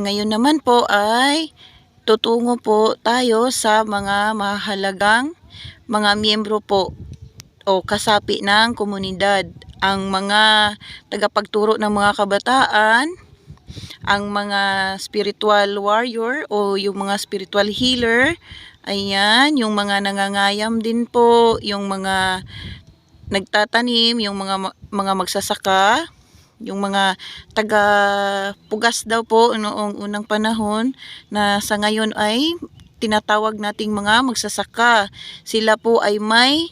Ngayon naman po ay tutungo po tayo sa mga mahalagang mga miyembro po o kasapi ng komunidad. Ang mga tagapagturo ng mga kabataan, ang mga spiritual warrior o yung mga spiritual healer, ayan, yung mga nangangayam din po, yung mga nagtatanim, yung mga magsasaka, yung mga taga-pugas daw po noong unang panahon na sa ngayon ay tinatawag nating mga magsasaka. Sila po ay may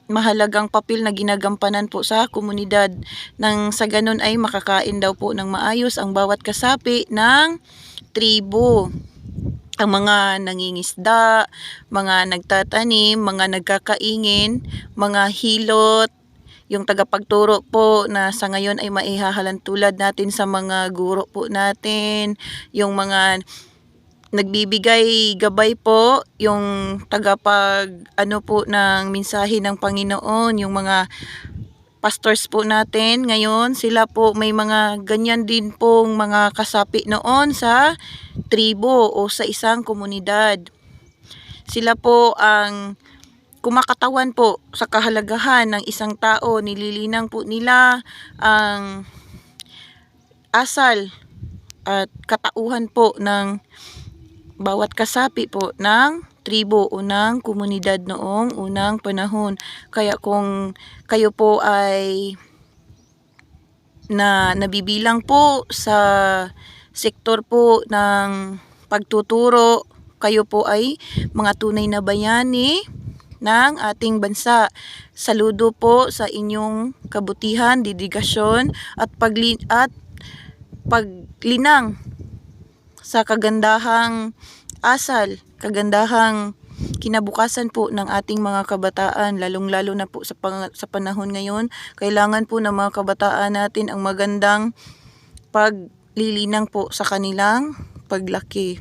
mahalagang papel na ginagampanan po sa komunidad nang sa ganun ay makakain daw po ng maayos ang bawat kasapi ng tribo. Ang mga nangingisda, mga nagtatanim, mga nagkakaingin, mga hilot, yung tagapagturo po na sa ngayon ay maihahalan tulad natin sa mga guro po natin, yung mga nagbibigay gabay po, yung tagapag po ng mensahe ng Panginoon, yung mga pastors po natin ngayon, sila po may mga ganyan din pong mga kasapi noon sa tribo o sa isang komunidad. Sila po ang kumakatawan po sa kahalagahan ng isang tao, nililinang po nila ang asal at katauhan po ng bawat kasapi po ng tribo o ng komunidad noong unang panahon. Kaya kung kayo po ay nabibilang po sa sektor po ng pagtuturo, kayo po ay mga tunay na bayani ng ating bansa. Saludo po sa inyong kabutihan, dedigasyon at paglinang sa kagandahang asal, kagandahang kinabukasan po ng ating mga kabataan, lalong-lalo na po sa panahon ngayon. Kailangan po ng mga kabataan natin ang magandang paglilinang po sa kanilang paglaki.